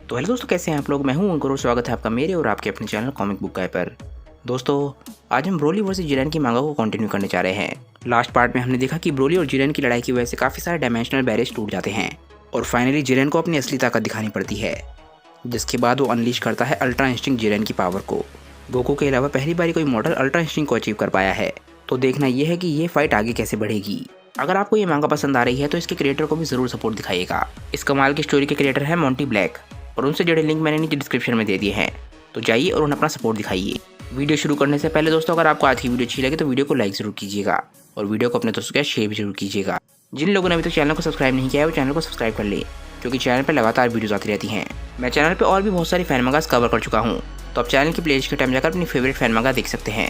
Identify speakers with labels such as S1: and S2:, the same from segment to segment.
S1: तो हेलो दोस्तों, कैसे हैं आप लोग। मैं हूं अंकुर और स्वागत है आपका मेरे और आपके अपने चैनल कॉमिक बुक गाय पर। दोस्तों, आज हम ब्रोली वर्सेस जिरेन की मांगा को कंटिन्यू करने जा रहे हैं। लास्ट पार्ट में हमने देखा कि ब्रोली और जिरेन की लड़ाई की वजह से काफ़ी सारे डायमेंशनल बैरियर्स टूट जाते हैं और फाइनली जिरेन को अपनी असली ताकत दिखानी पड़ती है, जिसके बाद वो अनलीश करता है अल्ट्रा इंस्टिंक्ट जिरेन की पावर को। गोकू के अलावा पहली बार कोई मॉडल अल्ट्रा इंस्टिंक्ट को अचीव कर पाया है, तो देखना यह है कि ये फाइट आगे कैसे बढ़ेगी। अगर आपको ये मांगा पसंद आ रही है तो इसके क्रिएटर को भी जरूर सपोर्ट दिखाइएगा। इस कमाल की स्टोरी के क्रिएटर है मोंटी ब्लैक और उनसे जुड़े लिंक मैंने नीचे डिस्क्रिप्शन में दे दिए हैं, तो जाइए और उन्हें अपना सपोर्ट दिखाइए। वीडियो शुरू करने से पहले दोस्तों, अगर आपको आज की वीडियो अच्छी लगे तो वीडियो को लाइक जरूर कीजिएगा और वीडियो को अपने दोस्तों के साथ शेयर भी जरूर कीजिएगा। जिन लोगों ने अभी तक चैनल को सब्सक्राइब नहीं किया है वो चैनल को सब्सक्राइब कर ले, क्योंकि चैनल पर लगातार वीडियोस आती रहती हैं। मैं चैनल पर और भी बहुत सारी फैन मंगास कवर कर चुका हूँ, तो आप चैनल की प्लेलिस्ट के टाइम जाकर अपनी फेवरेट फैन मंगा देख सकते हैं।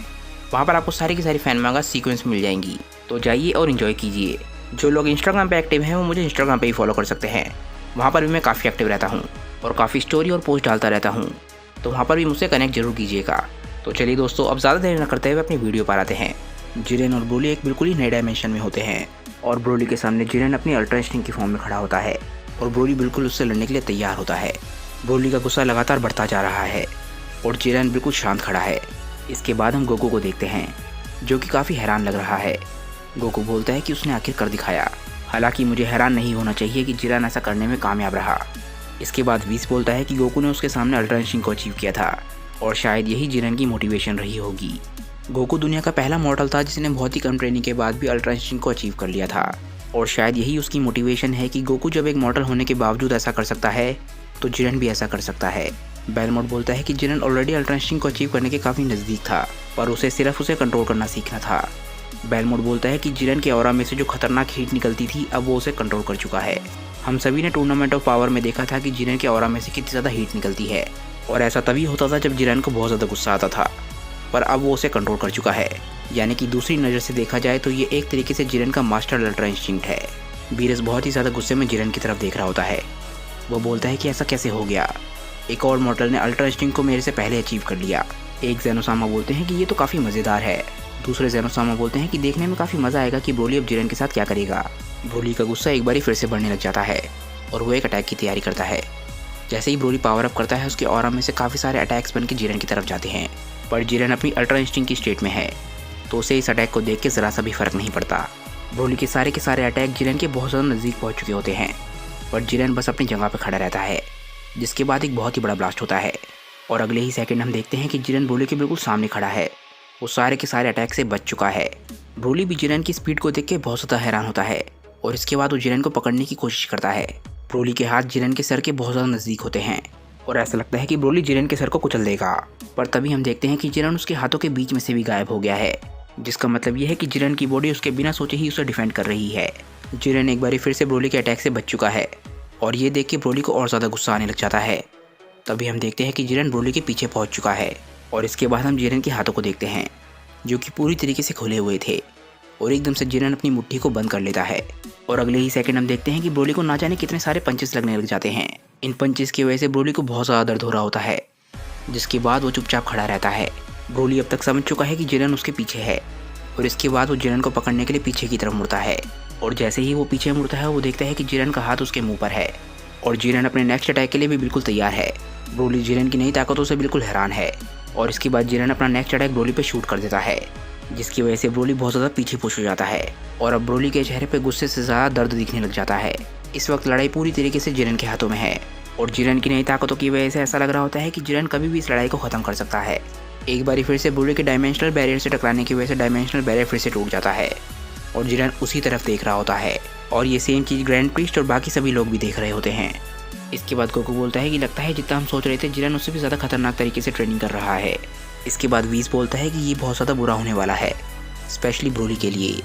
S1: वहाँ पर आपको सारी की सारी फैन मंगा सीक्वेंस मिल जाएंगी, तो जाइए और इन्जॉय कीजिए। जो लोग इंस्टाग्राम पे एक्टिव हैं वो मुझे इंस्टाग्राम पे ही फॉलो कर सकते हैं। वहाँ पर भी मैं काफ़ी एक्टिव रहता हूँ और काफ़ी स्टोरी और पोस्ट डालता रहता हूँ, तो वहाँ पर भी मुझसे कनेक्ट जरूर कीजिएगा। तो चलिए दोस्तों, अब ज़्यादा देर न करते हुए अपनी वीडियो पर आते हैं। जिरेन और ब्रोली एक बिल्कुल ही नए डायमेंशन में होते हैं और ब्रोली के सामने जिरेन अपनी अल्ट्रा इंस्टिंक्ट की फॉर्म में खड़ा होता है और ब्रोली बिल्कुल उससे लड़ने के लिए तैयार होता है। ब्रोली का गुस्सा लगातार बढ़ता जा रहा है और जिरेन बिल्कुल शांत खड़ा है। इसके बाद हम गोकू को देखते हैं, जो कि काफ़ी हैरान लग रहा है। गोकू बोलता है कि उसने आखिर कर दिखाया। हालांकि मुझे हैरान नहीं होना चाहिए कि जिरेन ऐसा करने में कामयाब रहा। इसके बाद वीस बोलता है कि गोकू ने उसके सामने अल्ट्रा इंस्टिंक्ट को अचीव किया था और शायद यही जिरेन की मोटिवेशन रही होगी। गोकू दुनिया का पहला मॉडल था जिसने बहुत ही कम ट्रेनिंग के बाद भी अल्ट्रा इंस्टिंक्ट को अचीव कर लिया था और शायद यही उसकी मोटिवेशन है कि गोकू जब एक मॉडल होने के बावजूद ऐसा कर सकता है तो जिरेन भी ऐसा कर सकता है। बेलमोट बोलता है कि जिरेन ऑलरेडी अल्ट्रा इंस्टिंक्ट को अचीव करने के काफ़ी नज़दीक था, पर उसे सिर्फ उसे कंट्रोल करना सीखना था। बेलमोट बोलता है कि जिरेन के ऑरा में से जो खतरनाक हीट निकलती थी अब वो उसे कंट्रोल कर चुका है। हम सभी ने टूर्नामेंट ऑफ पावर में देखा था कि जिरेन के ऑरा में से कितनी ज़्यादा हीट निकलती है और ऐसा तभी होता था जब जिरेन को बहुत ज़्यादा गुस्सा आता था, पर अब वो उसे कंट्रोल कर चुका है। यानी कि दूसरी नज़र से देखा जाए तो ये एक तरीके से जिरेन का मास्टर अल्ट्रा इंस्टिंक्ट है। बीरस बहुत ही ज़्यादा गुस्से में जिरेन की तरफ देख रहा होता है। वो बोलता है कि ऐसा कैसे हो गया, एक और मॉडल ने अल्ट्रा इंस्टिंक्ट को मेरे से पहले अचीव कर लिया। एक ज़ेनोसामा बोलते हैं कि ये तो काफ़ी मज़ेदार है। दूसरे ज़ेनोसामा बोलते हैं कि देखने में काफ़ी मज़ा आएगा कि ब्रोली अब जिरेन के साथ क्या करेगा। ब्रोली का गुस्सा एक बारी फिर से बढ़ने लग जाता है और वो एक अटैक की तैयारी करता है। जैसे ही ब्रोली पावर अप करता है उसके ऑरा में से काफ़ी सारे अटैक्स बन के जिरेन की तरफ जाते हैं, पर जिरेन अपनी अल्ट्रा इंस्टिंक्ट की स्टेट में है, तो उसे इस अटैक को देख के ज़रा सा भी फ़र्क नहीं पड़ता। ब्रोली के सारे अटैक जिरेन के बहुत ज़्यादा नज़दीक पहुँच चुके होते हैं, पर जिरेन बस अपनी जगह पर खड़ा रहता है। जिसके बाद एक बहुत ही बड़ा ब्लास्ट होता है और अगले ही सेकंड हम देखते हैं कि जिरेन ब्रोली के बिल्कुल सामने खड़ा है। वो सारे के सारे अटैक से बच चुका है। ब्रोली भी जिरेन की स्पीड को देख के बहुत ज़्यादा हैरान होता है और इसके बाद वो जिरेन को पकड़ने की कोशिश करता है। ब्रोली के हाथ जिरेन के सर के बहुत ज़्यादा नज़दीक होते हैं और ऐसा लगता है कि ब्रोली जिरेन के सर को कुचल देगा, पर तभी हम देखते हैं कि जिरेन उसके हाथों के बीच में से भी गायब हो गया है, जिसका मतलब यह है कि जिरेन की बॉडी उसके बिना सोचे ही उसे डिफेंड कर रही है। जिरेन एक बार फिर से ब्रोली के अटैक से बच चुका है और ये देख के ब्रोली को और ज़्यादा गुस्सा आने लग जाता है। तभी हम देखते हैं कि जिरेन ब्रोली के पीछे पहुंच चुका है और इसके बाद हम जिरेन के हाथों को देखते हैं, जो कि पूरी तरीके से खुले हुए थे और एकदम से जिरेन अपनी मुट्ठी को बंद कर लेता है और अगले ही सेकंड हम देखते हैं कि ब्रोली को ना जाने कितने सारे पंचेस लगने लग जाते हैं। इन पंचेस की वजह से ब्रोली को बहुत ज़्यादा दर्द हो रहा होता है, जिसके बाद वो चुपचाप खड़ा रहता है। ब्रोली अब तक समझ चुका है कि जिरेन उसके पीछे है और इसके बाद वो जिरेन को पकड़ने के लिए पीछे की तरफ मुड़ता है और जैसे ही वो पीछे मुड़ता है वो देखता है कि जिरेन का हाथ उसके मुंह पर है और जिरेन अपने नेक्स्ट अटैक के लिए भी बिल्कुल तैयार है। ब्रोली जिरेन की नई ताकतों से बिल्कुल हैरान है और इसके बाद जिरेन अपना नेक्स्ट अटैक ब्रोली पे शूट कर देता है, जिसकी वजह से ब्रोली बहुत ज़्यादा पीछे पुश हो जाता है और अब ब्रोली के चेहरे पे गुस्से से ज़्यादा दर्द दिखने लग जाता है। इस वक्त लड़ाई पूरी तरीके से जिरेन के हाथों में है और जिरेन की नई ताकतों की वजह से ऐसा लग रहा होता है कि जिरेन कभी भी इस लड़ाई को ख़त्म कर सकता है। एक बारी फिर से ब्रोली के डायमेंशनल बैरियर से टकराने की वजह से डायमेंशनल बैरियर फिर से टूट जाता है और जिरेन उसी तरफ देख रहा होता है और ये सेम चीज़ ग्रैंड प्रीस्ट और बाकी सभी लोग भी देख रहे होते हैं। इसके बाद गोकू बोलता है कि लगता है जितना हम सोच रहे थे जिरेन उससे भी ज़्यादा खतरनाक तरीके से ट्रेनिंग कर रहा है। इसके बाद वीस बोलता है कि ये बहुत ज़्यादा बुरा होने वाला है, स्पेशली ब्रोली के लिए।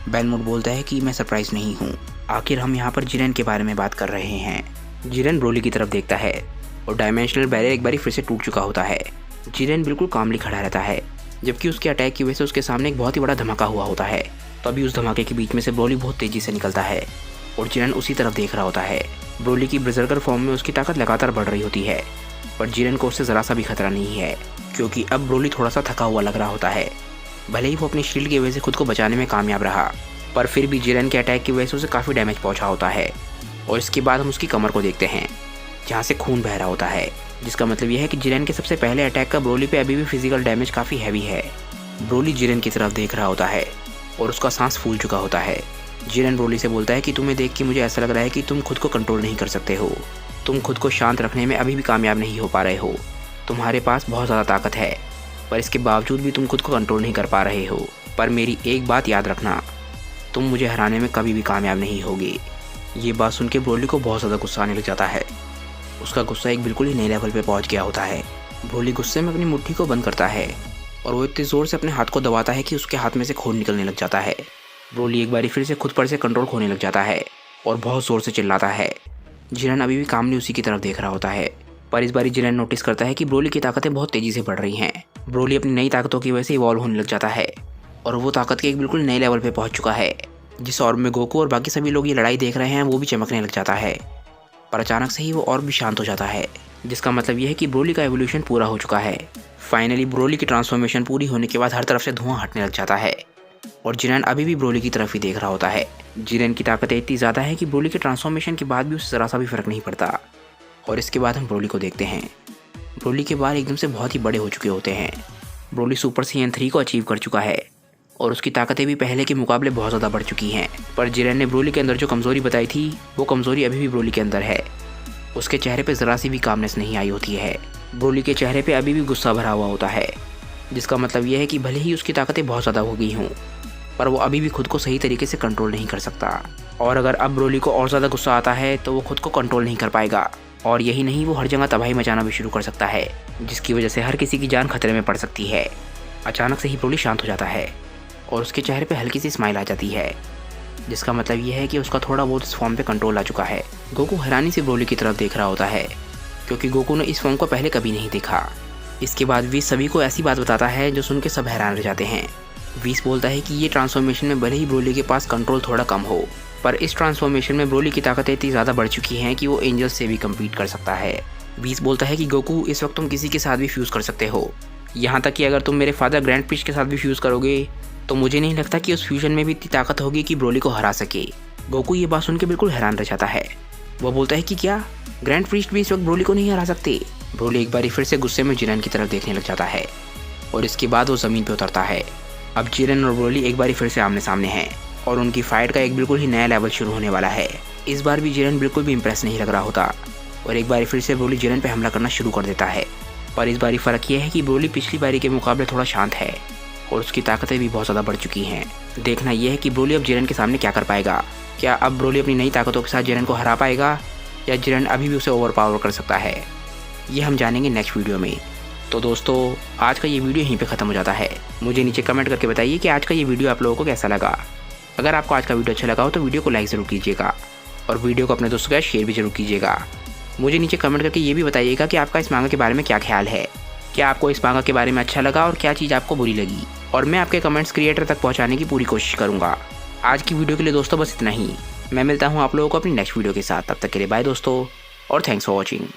S1: बेलमोट बोलता है कि मैं सरप्राइज नहीं हूँ, आखिर हम यहाँ पर जिरेन के बारे में बात कर रहे हैं। जिरेन ब्रोली की तरफ देखता है और डायमेंशनल बैरियर एक बारी फिर से टूट चुका होता है। जिरेन बिल्कुल कामली खड़ा रहता है, जबकि उसके अटैक की वजह से उसके सामने एक बहुत ही बड़ा धमाका हुआ होता है। तभी उस धमाके के बीच में से ब्रोली बहुत तेज़ी से निकलता है और जिरेन उसी तरफ देख रहा होता है। ब्रोली की ब्रजर्कर फॉर्म में उसकी ताकत लगातार बढ़ रही होती है, पर जिरेन को उससे ज़रा सा भी खतरा नहीं है, क्योंकि अब ब्रोली थोड़ा सा थका हुआ लग रहा होता है। भले ही वो अपनी शील्ड की वजह से खुद को बचाने में कामयाब रहा, पर फिर भी जिरेन के अटैक की वजह से उसे काफ़ी डैमेज पहुंचा होता है और इसके बाद हम उसकी कमर को देखते हैं, जहाँ से खून बह रहा होता है, जिसका मतलब यह है कि जिरेन के सबसे पहले अटैक का ब्रोली पे अभी भी फिजिकल डैमेज काफ़ी हैवी है। ब्रोली जिरेन की तरफ देख रहा होता है और उसका सांस फूल चुका होता है। जिरेन ब्रोली से बोलता है कि तुम्हें देख के मुझे ऐसा लग रहा है कि तुम खुद को कंट्रोल नहीं कर सकते हो, तुम खुद को शांत रखने में अभी भी कामयाब नहीं हो पा रहे हो। तुम्हारे पास बहुत ज़्यादा ताकत है, पर इसके बावजूद भी तुम खुद को कंट्रोल नहीं कर पा रहे हो। पर मेरी एक बात याद रखना, तुम मुझे हराने में कभी भी कामयाब नहीं होगे। ये बात सुन के ब्रोली को बहुत ज़्यादा गुस्सा आने लग जाता है। उसका गुस्सा एक बिल्कुल ही नए लेवल पे पहुंच गया होता है। ब्रोली गुस्से में अपनी मुट्ठी को बंद करता है और वो इतनी ज़ोर से अपने हाथ को दबाता है कि उसके हाथ में से खून निकलने लग जाता है। ब्रोली एक बारी फिर से खुद पर से कंट्रोल खोने लग जाता है और बहुत ज़ोर से चिल्लाता है। जिरेन अभी भी कामली उसी की तरफ देख रहा होता है, पर इस बारी जिरेन नोटिस करता है कि ब्रोली की ताकतें बहुत तेज़ी से बढ़ रही हैं। ब्रोली अपनी नई ताकतों की वजह से इवॉल्व होने लग जाता है और वो ताकत के एक बिल्कुल नए लेवल पे पहुंच चुका है। जिस ऑर्ब में गोकू और बाकी सभी लोग ये लड़ाई देख रहे हैं वो भी चमकने लग जाता है, पर अचानक से ही वो ऑर्ब भी शांत हो जाता है, जिसका मतलब यह है कि ब्रोली का एवोल्यूशन पूरा हो चुका है। फाइनली ब्रोली की ट्रांसफॉर्मेशन पूरी होने के बाद हर तरफ से धुआं हटने लग जाता है और जिरेन अभी भी ब्रोली की तरफ ही देख रहा होता है। जिरेन की ताकतें इतनी ज़्यादा है कि ब्रोली के ट्रांसफॉर्मेशन के बाद भी उसे ज़रा सा भी फर्क नहीं पड़ता। और इसके बाद हम ब्रोली को देखते हैं। ब्रोली के बाल एकदम से बहुत ही बड़े हो चुके होते हैं। ब्रोली सुपर साइयन 3 को अचीव कर चुका है और उसकी ताकतें भी पहले के मुकाबले बहुत ज़्यादा बढ़ चुकी हैं। पर जिरेन ने ब्रोली के अंदर जो कमज़ोरी बताई थी वो कमज़ोरी अभी भी ब्रोली के अंदर है। उसके चेहरे पे ज़रा सी भी कामनेस नहीं आई होती है। ब्रोली के चेहरे पे अभी भी गुस्सा भरा हुआ होता है, जिसका मतलब यह है कि भले ही उसकी ताकतें बहुत ज़्यादा हो गई हों, पर वो अभी भी खुद को सही तरीके से कंट्रोल नहीं कर सकता। और अगर अब ब्रोली को और ज़्यादा गुस्सा आता है तो वो खुद को कंट्रोल नहीं कर पाएगा, और यही नहीं वो हर जगह तबाही मचाना भी शुरू कर सकता है, जिसकी वजह से हर किसी की जान खतरे में पड़ सकती है। अचानक से ही ब्रोली शांत हो जाता है और उसके चेहरे पे हल्की सी स्माइल आ जाती है, जिसका मतलब यह है कि उसका थोड़ा बहुत इस फॉर्म पे कंट्रोल आ चुका है। गोकू हैरानी से ब्रोली की तरफ देख रहा होता है, क्योंकि गोकू ने इस फॉर्म को पहले कभी नहीं देखा। इसके बाद वीस सभी को ऐसी बात बताता है जो सुन के सब हैरान रह जाते हैं। वीस बोलता है कि ये ट्रांसफॉर्मेशन में भले ही ब्रोली के पास कंट्रोल थोड़ा कम हो, पर इस ट्रांसफॉर्मेशन में ब्रोली की ताकतें इतनी ज़्यादा बढ़ चुकी हैं कि वो एंजल्स से भी कम्पीट कर सकता है। वीस बोलता है कि गोकू इस वक्त तुम किसी के साथ भी फ्यूज़ कर सकते हो, यहाँ तक कि अगर तुम मेरे फादर ग्रैंड प्रीस्ट के साथ भी फ्यूज़ करोगे तो मुझे नहीं लगता कि उस फ्यूजन में भी इतनी ताकत होगी कि ब्रोली को हरा सके। गोकू ये बात सुन के बिल्कुल हैरान रह जाता है। वो बोलता है कि क्या ग्रैंड प्रीस्ट भी इस वक्त ब्रोली को नहीं हरा सकते? ब्रोली एक बारी फिर से गुस्से में जिरेन की तरफ देखने लग जाता है और इसके बाद वो ज़मीन पे उतरता है। अब जिरेन और ब्रोली एक बारी फिर से आमने सामने हैं और उनकी फाइट का एक बिल्कुल ही नया लेवल शुरू होने वाला है। इस बार भी जिरेन बिल्कुल भी इंप्रेस नहीं लग रहा होता और एक बारी फिर से ब्रोली जिरेन पे हमला करना शुरू कर देता है। पर इस बारी फ़र्क यह है कि ब्रोली पिछली बारी के मुकाबले थोड़ा शांत है और उसकी ताकतें भी बहुत ज़्यादा बढ़ चुकी हैं। देखना यह है कि ब्रोली अब जिरेन के सामने क्या कर पाएगा। क्या अब ब्रोली अपनी नई ताकतों के साथ जिरेन को हरा पाएगा या जिरेन अभी भी उसे ओवरपावर कर सकता है? ये हम जानेंगे नेक्स्ट वीडियो में। तो दोस्तों, आज का ये वीडियो यहीं पे ख़त्म हो जाता है। मुझे नीचे कमेंट करके बताइए कि आज का ये वीडियो आप लोगों को कैसा लगा। अगर आपको आज का वीडियो अच्छा लगा हो तो वीडियो को लाइक ज़रूर कीजिएगा और वीडियो को अपने दोस्तों के साथ शेयर भी जरूर कीजिएगा। मुझे नीचे कमेंट करके ये भी बताइएगा कि आपका इस मांगा के बारे में क्या ख्याल है। क्या आपको इस मांगा के बारे में अच्छा लगा और क्या चीज़ आपको बुरी लगी, और मैं आपके कमेंट्स क्रिएटर तक पहुंचाने की पूरी कोशिश करूंगा। आज की वीडियो के लिए दोस्तों बस इतना ही। मैं मिलता हूं आप लोगों को अपनी नेक्स्ट वीडियो के साथ। तब तक के लिए बाय दोस्तों और थैंक्स फॉर वॉचिंग।